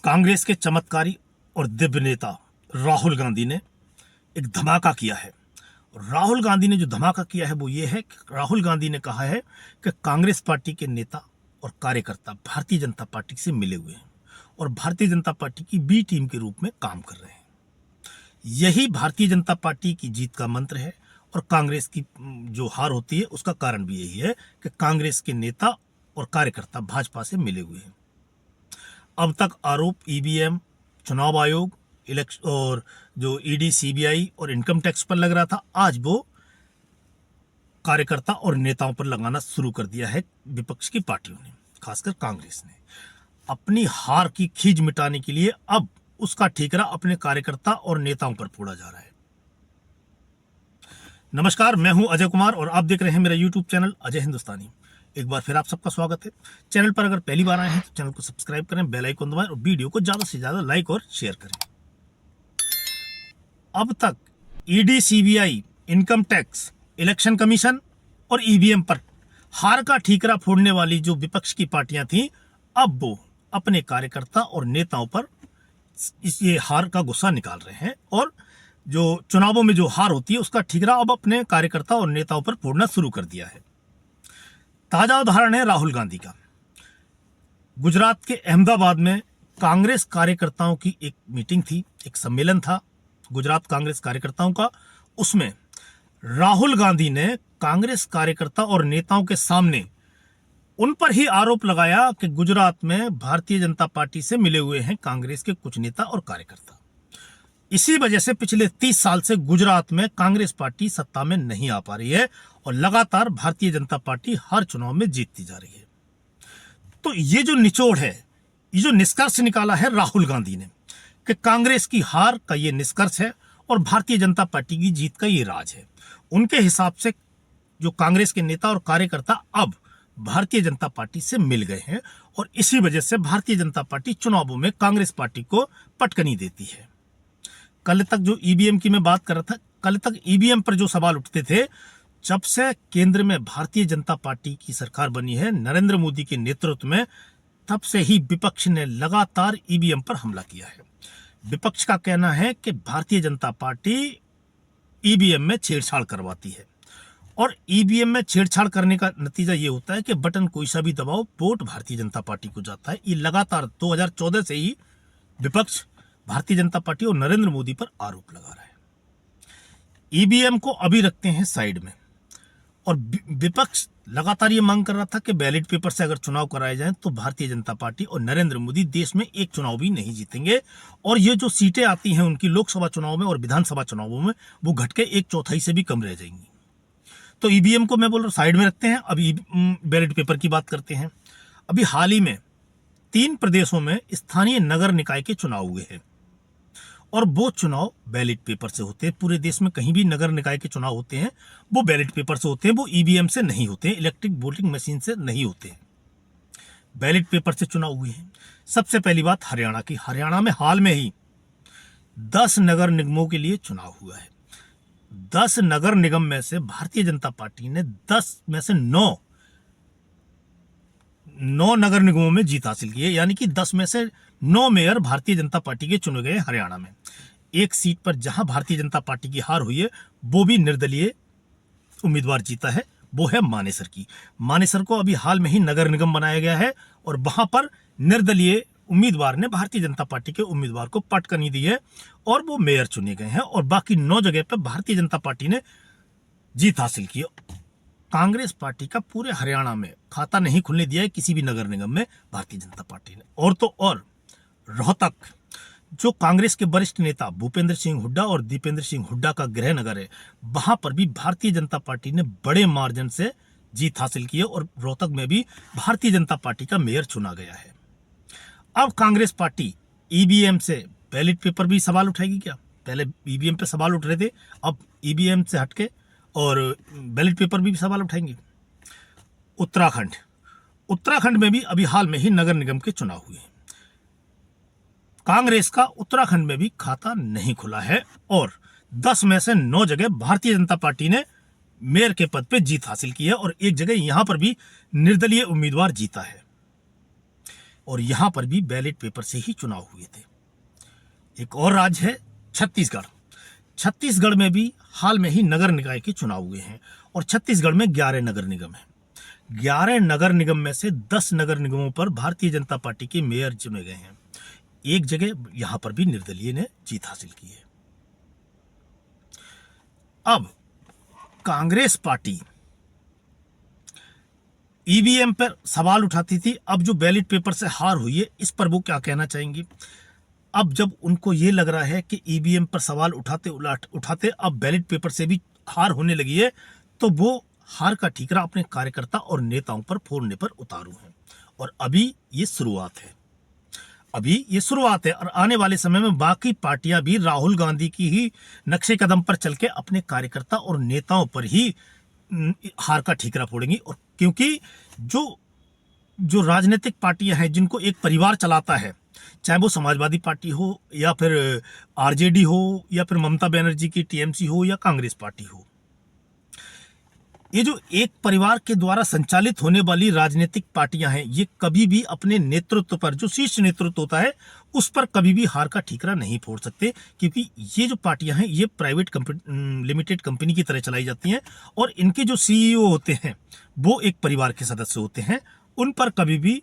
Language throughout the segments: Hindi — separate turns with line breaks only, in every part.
कांग्रेस के चमत्कारी और दिव्य नेता राहुल गांधी ने एक धमाका किया है। राहुल गांधी ने जो धमाका किया है वो ये है कि राहुल गांधी ने कहा है कि कांग्रेस पार्टी के नेता और कार्यकर्ता भारतीय जनता पार्टी से मिले हुए हैं और भारतीय जनता पार्टी की बी टीम के रूप में काम कर रहे हैं। यही भारतीय जनता पार्टी की जीत का मंत्र है और कांग्रेस की जो हार होती है उसका कारण भी यही है कि कांग्रेस के नेता और कार्यकर्ता भाजपा से मिले हुए हैं। अब तक आरोप ईवीएम, चुनाव आयोग, इलेक्शन और जो ईडी, सीबीआई और इनकम टैक्स पर लग रहा था, आज वो कार्यकर्ता और नेताओं पर लगाना शुरू कर दिया है। विपक्ष की पार्टियों ने, खासकर कांग्रेस ने, अपनी हार की खींच मिटाने के लिए अब उसका ठीकरा अपने कार्यकर्ता और नेताओं पर फोड़ा जा रहा है। नमस्कार, मैं हूं अजय कुमार और आप देख रहे हैं मेरा यूट्यूब चैनल अजय हिंदुस्तानी। एक बार फिर आप सबका स्वागत है। चैनल पर अगर पहली बार आए हैं तो चैनल को सब्सक्राइब करें, बेल आइकन दबाएं और वीडियो को ज्यादा से ज्यादा लाइक और शेयर करें। अब तक ED, CBI, income tax, election commission और ईवीएम पर हार का ठीकरा फोड़ने वाली जो विपक्ष की पार्टियां थीं, अब वो अपने कार्यकर्ता और नेताओं पर ये हार का गुस्सा निकाल रहे हैं और जो चुनावों में जो हार होती है उसका ठीकरा अब अपने कार्यकर्ता और नेताओं पर फोड़ना शुरू कर दिया है। ताजा उदाहरण है राहुल गांधी का। गुजरात के अहमदाबाद में कांग्रेस कार्यकर्ताओं की एक मीटिंग थी, एक सम्मेलन था गुजरात कांग्रेस कार्यकर्ताओं का। उसमें राहुल गांधी ने कांग्रेस कार्यकर्ता और नेताओं के सामने उन पर ही आरोप लगाया कि गुजरात में भारतीय जनता पार्टी से मिले हुए हैं कांग्रेस के कुछ नेता और कार्यकर्ता। इसी वजह से पिछले 30 साल से गुजरात में कांग्रेस पार्टी सत्ता में नहीं आ पा रही है और लगातार भारतीय जनता पार्टी हर चुनाव में जीतती जा रही है। तो ये जो निचोड़ है, ये जो निष्कर्ष निकाला है राहुल गांधी ने कि कांग्रेस की हार का ये निष्कर्ष है और भारतीय जनता पार्टी की जीत का ये राज है। उनके हिसाब से जो कांग्रेस के नेता और कार्यकर्ता अब भारतीय जनता पार्टी से मिल गए हैं और इसी वजह से भारतीय जनता पार्टी चुनावों में कांग्रेस पार्टी को पटकनी देती है। कल तक जो ईवीएम की मैं बात कर रहा था, कल तक ईवीएम पर जो सवाल उठते थे, जब से केंद्र में भारतीय जनता पार्टी की सरकार बनी है नरेंद्र मोदी के नेतृत्व में, तब से ही विपक्ष ने लगातार ईवीएम पर हमला किया है। विपक्ष का कहना है कि भारतीय जनता पार्टी ईवीएम में छेड़छाड़ करवाती है और ईवीएम में छेड़छाड़ करने का नतीजा ये होता है कि बटन कोई सा भी दबाओ, वोट भारतीय जनता पार्टी को जाता है। ये लगातार 2014 से ही विपक्ष भारतीय जनता पार्टी और नरेंद्र मोदी पर आरोप लगा रहा है। ईवीएम को अभी रखते हैं साइड में और विपक्ष लगातार ये मांग कर रहा था कि बैलेट पेपर से अगर चुनाव कराए जाएं तो भारतीय जनता पार्टी और नरेंद्र मोदी देश में एक चुनाव भी नहीं जीतेंगे और ये जो सीटें आती हैं उनकी लोकसभा चुनाव में और विधानसभा चुनावों में, वो घट के 1/4 से भी कम रह जाएंगी। तो ईवीएम को मैं बोल रहा हूँ साइड में रखते हैं, अभी बैलेट पेपर की बात करते हैं। अभी हाल ही में 3 प्रदेशों में स्थानीय नगर निकाय के चुनाव हुए हैं और वो चुनाव बैलेट पेपर से होते हैं। पूरे देश में कहीं भी नगर निकाय के चुनाव होते हैं वो बैलेट पेपर से होते हैं, वो ईवीएम से नहीं होते हैं, इलेक्ट्रिक वोटिंग मशीन से नहीं होते हैं, बैलेट पेपर से चुनाव हुए हैं। सबसे पहली बात हरियाणा की। हरियाणा में हाल में ही 10 नगर निगमों के लिए चुनाव हुआ है। 10 नगर निगम में से भारतीय जनता पार्टी ने 10 में से 9 नगर निगमों में जीत हासिल की है, यानी कि 10 में से 9 मेयर भारतीय जनता पार्टी के चुने गए हरियाणा में। एक सीट पर जहां भारतीय जनता पार्टी की हार हुई है वो भी निर्दलीय उम्मीदवार जीता है, वो है मानेसर की। मानेसर को अभी हाल में ही नगर निगम बनाया गया है और वहां पर निर्दलीय उम्मीदवार ने भारतीय जनता पार्टी के उम्मीदवार को पटकनी दी है और वो मेयर चुने गए हैं और बाकी 9 जगह पर भारतीय जनता पार्टी ने जीत हासिल की। कांग्रेस पार्टी का पूरे हरियाणा में खाता नहीं खुलने दिया है किसी भी नगर निगम में भारतीय जनता पार्टी ने। और तो और रोहतक, जो कांग्रेस के वरिष्ठ नेता भूपेंद्र सिंह हुड्डा और दीपेंद्र सिंह हुड्डा का गृह नगर है, वहां पर भी भारतीय जनता पार्टी ने बड़े मार्जिन से जीत हासिल की है और रोहतक में भी भारतीय जनता पार्टी का मेयर चुना गया है। अब कांग्रेस पार्टी ईवीएम से बैलेट पेपर भी सवाल उठाएगी क्या? पहले ईवीएम पे सवाल उठ रहे थे, अब ईवीएम से हटके और बैलेट पेपर भी सवाल उठाएंगे। उत्तराखंड में भी अभी हाल में ही नगर निगम के चुनाव हुए हैं। कांग्रेस का उत्तराखंड में भी खाता नहीं खुला है और 10 में से 9 जगह भारतीय जनता पार्टी ने मेयर के पद पे जीत हासिल की है और एक जगह यहां पर भी निर्दलीय उम्मीदवार जीता है। और यहां पर भी बैलेट पेपर से ही चुनाव हुए थे। एक और राज्य है छत्तीसगढ़। छत्तीसगढ़ में भी हाल में ही नगर निकाय के चुनाव हुए हैं और छत्तीसगढ़ में 11 नगर निगम हैं। 11 नगर निगम में से 10 नगर निगमों पर भारतीय जनता पार्टी के मेयर चुने गए हैं। एक जगह यहां पर भी निर्दलीय ने जीत हासिल की है। अब कांग्रेस पार्टी ईवीएम पर सवाल उठाती थी, अब जो बैलेट पेपर से हार हुई है इस पर वो क्या कहना चाहेंगी। अब जब उनको ये लग रहा है कि ईवीएम पर सवाल उठाते अब बैलेट पेपर से भी हार होने लगी है, तो वो हार का ठीकरा अपने कार्यकर्ता और नेताओं पर फोड़ने पर उतारू हैं। और अभी ये शुरुआत है और आने वाले समय में बाकी पार्टियां भी राहुल गांधी की ही नक्शे कदम पर चल के अपने कार्यकर्ता और नेताओं पर ही हार का ठीकरा फोड़ेंगी। और क्योंकि जो राजनीतिक पार्टियां हैं जिनको एक परिवार चलाता है, चाहे वो समाजवादी पार्टी हो या फिर आरजेडी हो या फिर ममता बनर्जी की टीएमसी हो या कांग्रेस पार्टी हो, ये जो एक परिवार के द्वारा संचालित होने वाली राजनीतिक पार्टियां हैं, ये कभी भी अपने नेतृत्व पर, जो शीर्ष नेतृत्व होता है, उस पर कभी भी हार का ठीकरा नहीं फोड़ सकते। क्योंकि ये जो पार्टियां हैं ये प्राइवेट लिमिटेड कंपनी की तरह चलाई जाती हैं और इनके जो सीईओ होते हैं वो एक परिवार के सदस्य होते हैं। उन पर कभी भी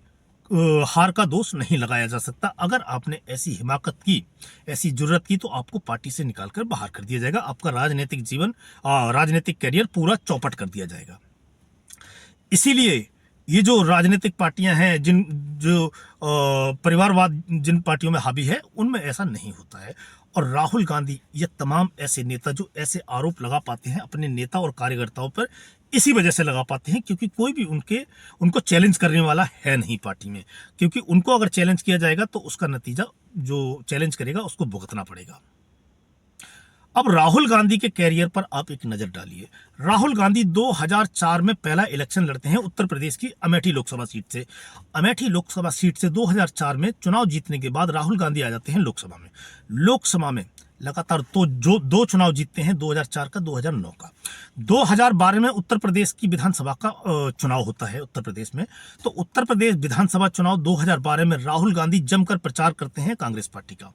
हार का दोष नहीं लगाया जा सकता। अगर आपने ऐसी हिमाकत की, ऐसी जुर्रत की, तो आपको पार्टी से निकालकर बाहर कर दिया जाएगा। आपका राजनीतिक जीवन, राजनीतिक करियर पूरा चौपट कर दिया जाएगा। इसीलिए ये जो राजनीतिक पार्टियां हैं, जो परिवारवाद जिन पार्टियों में हावी है, उनमें ऐसा नहीं होता है। और राहुल गांधी ये तमाम ऐसे नेता जो ऐसे आरोप लगा पाते हैं अपने नेता और कार्यकर्ताओं पर, इसी वजह से लगा पाते हैं क्योंकि कोई भी उनको चैलेंज करने वाला है नहीं पार्टी में। क्योंकि उनको अगर चैलेंज किया जाएगा तो उसका नतीजा जो चैलेंज करेगा उसको भुगतना पड़ेगा। अब राहुल गांधी के कैरियर पर आप एक नजर डालिए। राहुल गांधी 2004 में पहला इलेक्शन लड़ते हैं उत्तर प्रदेश की अमेठी लोकसभा सीट से। अमेठी लोकसभा सीट से 2004 में चुनाव जीतने के बाद राहुल गांधी आ जाते हैं लोकसभा में लगातार तो जो 2 चुनाव जीतते हैं, 2004 का, 2009 का। 2012 में उत्तर प्रदेश की विधानसभा का चुनाव होता है उत्तर प्रदेश में। तो उत्तर प्रदेश विधानसभा चुनाव 2012 में राहुल गांधी जमकर प्रचार करते हैं कांग्रेस पार्टी का।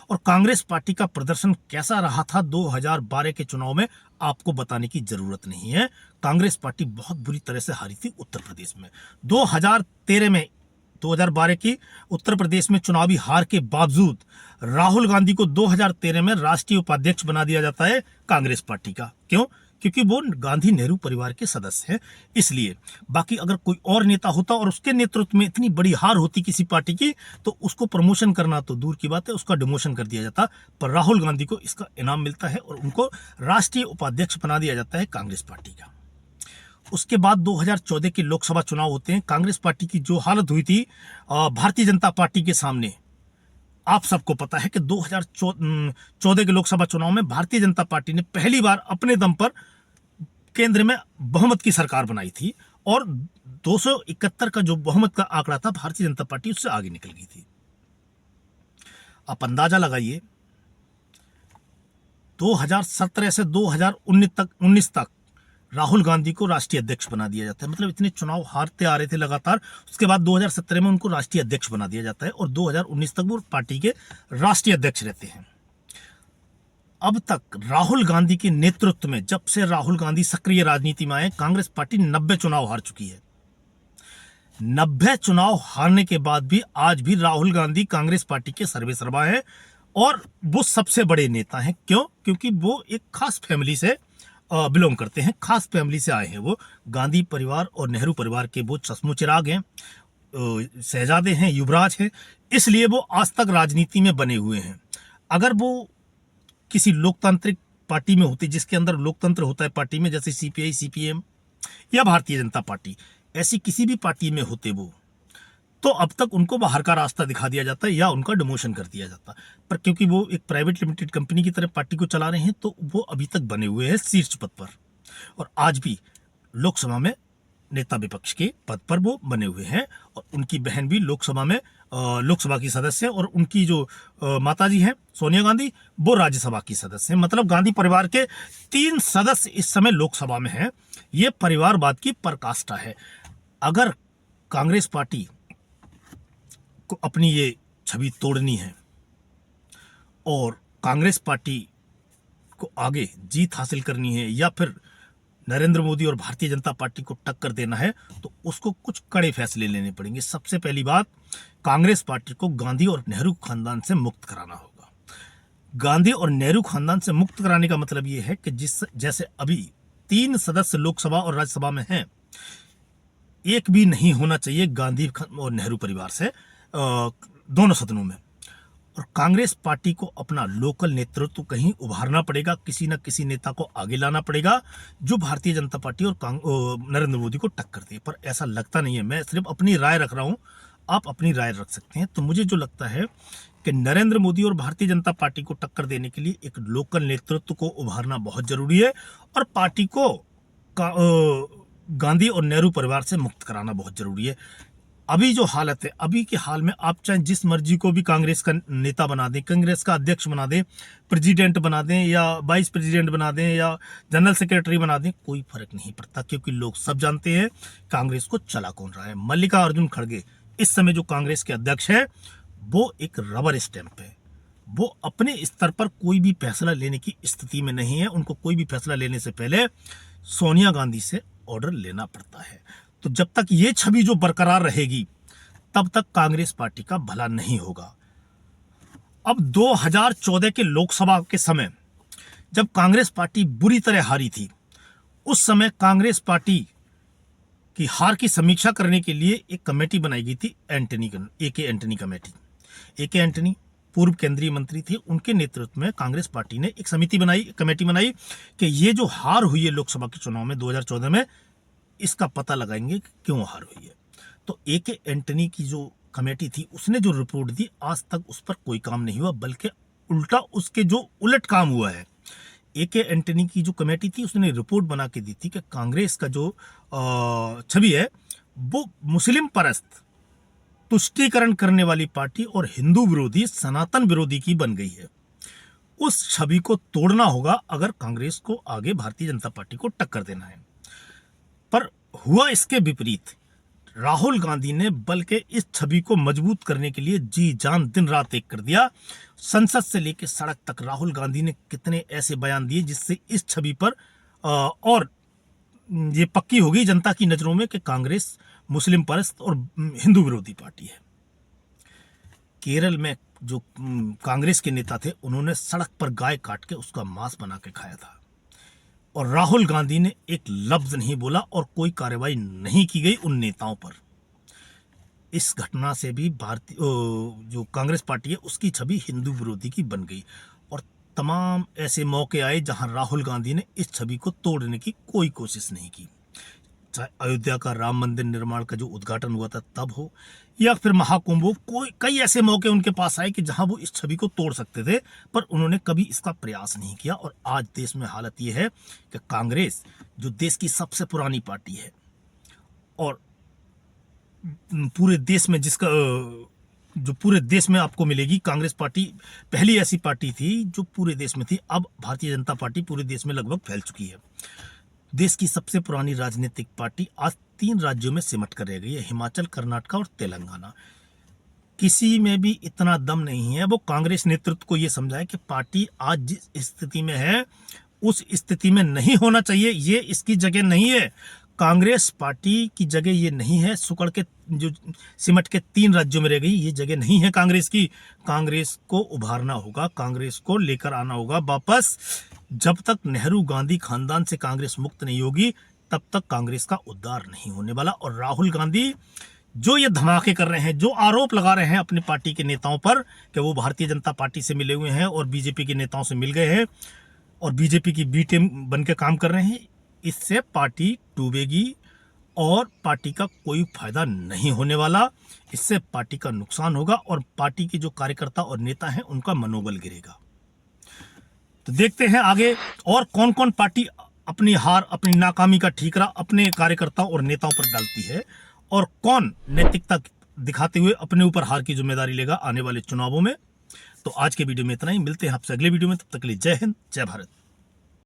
और कांग्रेस पार्टी का प्रदर्शन कैसा रहा था 2012 के चुनाव में, आपको बताने की जरूरत नहीं है। कांग्रेस पार्टी बहुत बुरी तरह से हारी थी उत्तर प्रदेश में। 2012 की उत्तर प्रदेश में चुनावी हार के बावजूद राहुल गांधी को 2013 में राष्ट्रीय उपाध्यक्ष बना दिया जाता है कांग्रेस पार्टी का। क्यों? क्योंकि वो गांधी नेहरू परिवार के सदस्य हैं, इसलिए। बाकी अगर कोई और नेता होता और उसके नेतृत्व में इतनी बड़ी हार होती किसी पार्टी की, तो उसको प्रमोशन करना तो दूर की बात है, उसका डिमोशन कर दिया जाता। पर राहुल गांधी को इसका इनाम मिलता है और उनको राष्ट्रीय उपाध्यक्ष बना दिया जाता है कांग्रेस पार्टी का। उसके बाद 2014 के लोकसभा चुनाव होते हैं। कांग्रेस पार्टी की जो हालत हुई थी भारतीय जनता पार्टी के सामने, आप सबको पता है कि 2014 के लोकसभा चुनाव में भारतीय जनता पार्टी ने पहली बार अपने दम पर केंद्र में बहुमत की सरकार बनाई थी और 271 का जो बहुमत का आंकड़ा था, भारतीय जनता पार्टी उससे आगे निकल गई थी। आप अंदाजा लगाइए, 2017 से 2019 तक राहुल गांधी को राष्ट्रीय अध्यक्ष बना दिया जाता है। मतलब इतने चुनाव हारते आ रहे थे लगातार, उसके बाद 2017 में उनको राष्ट्रीय अध्यक्ष बना दिया जाता है और 2019 तक वो पार्टी के राष्ट्रीय अध्यक्ष रहते हैं। अब तक राहुल गांधी के नेतृत्व में, जब से राहुल गांधी सक्रिय राजनीति में आए, कांग्रेस पार्टी 90 चुनाव हार चुकी है। 90 चुनाव हारने के बाद भी आज भी राहुल गांधी कांग्रेस पार्टी के सर्वेसर्वा हैं और वो सबसे बड़े नेता हैं। क्यों? क्योंकि वो एक खास फैमिली से बिलोंग करते हैं, खास फैमिली से आए हैं। वो गांधी परिवार और नेहरू परिवार के वो चश्मो चिराग हैं, शहजादे हैं, युवराज हैं, इसलिए वो आज तक राजनीति में बने हुए हैं। अगर वो किसी लोकतांत्रिक पार्टी में होते, जिसके अंदर लोकतंत्र होता है पार्टी में, जैसे सीपीआई, सीपीएम या भारतीय जनता पार्टी, ऐसी किसी भी पार्टी में होते वो, तो अब तक उनको बाहर का रास्ता दिखा दिया जाता है या उनका डिमोशन कर दिया जाता। पर क्योंकि वो एक प्राइवेट लिमिटेड कंपनी की तरह पार्टी को चला रहे हैं, तो वो अभी तक बने हुए हैं शीर्ष पद पर और आज भी लोकसभा में नेता विपक्ष के पद पर वो बने हुए हैं। और उनकी बहन भी लोकसभा की सदस्य है और उनकी जो माताजी हैं सोनिया गांधी, वो राज्यसभा की सदस्य हैं। मतलब गांधी परिवार के 3 सदस्य इस समय लोकसभा में हैं। ये परिवारवाद की पराकाष्ठा है। अगर कांग्रेस पार्टी को अपनी ये छवि तोड़नी है और कांग्रेस पार्टी को आगे जीत हासिल करनी है या फिर नरेंद्र मोदी और भारतीय जनता पार्टी को टक्कर देना है, तो उसको कुछ कड़े फैसले लेने पड़ेंगे। सबसे पहली बात, कांग्रेस पार्टी को गांधी और नेहरू खानदान से मुक्त कराना होगा। गांधी और नेहरू खानदान से मुक्त कराने का मतलब ये है कि जैसे अभी 3 सदस्य लोकसभा और राज्यसभा में हैं, एक भी नहीं होना चाहिए गांधी और नेहरू परिवार से दोनों सदनों में। और कांग्रेस पार्टी को अपना लोकल नेतृत्व कहीं उभारना पड़ेगा, किसी न किसी नेता को आगे लाना पड़ेगा जो भारतीय जनता पार्टी और नरेंद्र मोदी को टक्कर दे। पर ऐसा लगता नहीं है, मैं सिर्फ अपनी राय रख रहा हूं, आप अपनी राय रख सकते हैं। तो मुझे जो लगता है कि नरेंद्र मोदी और भारतीय जनता पार्टी को टक्कर देने के लिए एक लोकल नेतृत्व को उभारना बहुत जरूरी है और पार्टी को गांधी और नेहरू परिवार से मुक्त कराना बहुत जरूरी है। अभी जो हालत है, अभी के हाल में आप चाहे जिस मर्जी को भी कांग्रेस का नेता बना दें, कांग्रेस का अध्यक्ष बना दें, प्रेसिडेंट बना दें या वाइस प्रेसिडेंट बना दें या जनरल सेक्रेटरी बना दें, कोई फर्क नहीं पड़ता, क्योंकि लोग सब जानते हैं कांग्रेस को चला कौन रहा है। मल्लिकार्जुन खड़गे इस समय जो कांग्रेस के अध्यक्ष है, वो एक रबर स्टैंप है। वो अपने स्तर पर कोई भी फैसला लेने की स्थिति में नहीं है। उनको कोई भी फैसला लेने से पहले सोनिया गांधी से ऑर्डर लेना पड़ता है। तो जब तक ये छवि जो बरकरार रहेगी, तब तक कांग्रेस पार्टी का भला नहीं होगा। अब 2014 के लोकसभा के समय जब कांग्रेस पार्टी बुरी तरह हारी थी, उस समय कांग्रेस पार्टी की हार की समीक्षा करने के लिए एक कमेटी बनाई गई थी, ए.के. एंटनी कमेटी। ए.के. एंटनी पूर्व केंद्रीय मंत्री थे, उनके नेतृत्व में कांग्रेस पार्टी ने एक कमेटी बनाई कि ये जो हार हुई है लोकसभा के चुनाव में 2014 में, इसका पता लगाएंगे कि क्यों हार हुई है। तो ए.के. एंटनी की जो कमेटी थी, उसने जो रिपोर्ट दी, आज तक उस पर कोई काम नहीं हुआ, बल्कि उल्टा उसके जो उलट काम हुआ है। ए.के. एंटनी की जो कमेटी थी, उसने रिपोर्ट बना के दी थी कि कांग्रेस का जो छवि है वो मुस्लिम परस्त, तुष्टीकरण करने वाली पार्टी और हिंदू विरोधी, सनातन विरोधी की बन गई है। उस छवि को तोड़ना होगा अगर कांग्रेस को आगे भारतीय जनता पार्टी को टक्कर देना है। पर हुआ इसके विपरीत। राहुल गांधी ने बल्कि इस छवि को मजबूत करने के लिए जी जान दिन रात एक कर दिया। संसद से लेकर सड़क तक राहुल गांधी ने कितने ऐसे बयान दिए जिससे इस छवि पर और ये पक्की हो गई जनता की नजरों में कि कांग्रेस मुस्लिम परस्त और हिंदू विरोधी पार्टी है। केरल में जो कांग्रेस के नेता थे, उन्होंने सड़क पर गाय काट के उसका मांस बना के खाया था और राहुल गांधी ने एक लफ्ज नहीं बोला और कोई कार्रवाई नहीं की गई उन नेताओं पर। इस घटना से भी भारतीय जो कांग्रेस पार्टी है, उसकी छवि हिंदू विरोधी की बन गई और तमाम ऐसे मौके आए जहां राहुल गांधी ने इस छवि को तोड़ने की कोई कोशिश नहीं की। चाहे अयोध्या का राम मंदिर निर्माण का जो उद्घाटन हुआ था तब हो या फिर महाकुंभ हो, कई ऐसे मौके उनके पास आए कि जहां वो इस छवि को तोड़ सकते थे, पर उन्होंने कभी इसका प्रयास नहीं किया। और आज देश में हालत ये है कि कांग्रेस जो देश की सबसे पुरानी पार्टी है और पूरे देश में जो पूरे देश में आपको मिलेगी, कांग्रेस पार्टी पहली ऐसी पार्टी थी जो पूरे देश में थी। अब भारतीय जनता पार्टी पूरे देश में लगभग फैल चुकी है। देश की सबसे पुरानी राजनीतिक पार्टी आज 3 राज्यों में सिमट कर रह गई है, हिमाचल, कर्नाटक और तेलंगाना। किसी में भी इतना दम नहीं है वो कांग्रेस नेतृत्व को ये समझाए कि पार्टी आज जिस स्थिति में है उस स्थिति में नहीं होना चाहिए, ये इसकी जगह नहीं है। कांग्रेस पार्टी की जगह ये नहीं है, सुकड़ के जो सिमट के 3 राज्यों में रह गई, ये जगह नहीं है कांग्रेस की। कांग्रेस को उभारना होगा, कांग्रेस को लेकर आना होगा वापस। जब तक नेहरू गांधी खानदान से कांग्रेस मुक्त नहीं होगी, तब तक कांग्रेस का उद्धार नहीं होने वाला। और राहुल गांधी जो ये धमाके कर रहे हैं, जो आरोप लगा रहे हैं अपनी पार्टी के नेताओं पर कि वो भारतीय जनता पार्टी से मिले हुए हैं और बीजेपी के नेताओं से मिल गए हैं और बीजेपी की बी टीम बन के काम कर रहे हैं, इससे पार्टी डूबेगी और पार्टी का कोई फायदा नहीं होने वाला। इससे पार्टी का नुकसान होगा और पार्टी के जो कार्यकर्ता और नेता हैं उनका मनोबल गिरेगा। तो देखते हैं आगे और कौन कौन पार्टी अपनी हार, अपनी नाकामी का ठीकरा अपने कार्यकर्ताओं और नेताओं पर डालती है और कौन नैतिकता दिखाते हुए अपने ऊपर हार की जिम्मेदारी लेगा आने वाले चुनावों में। तो आज के वीडियो में इतना ही, मिलते हैं आपसे अगले वीडियो में। तब तक के लिए जय हिंद, जय भारत।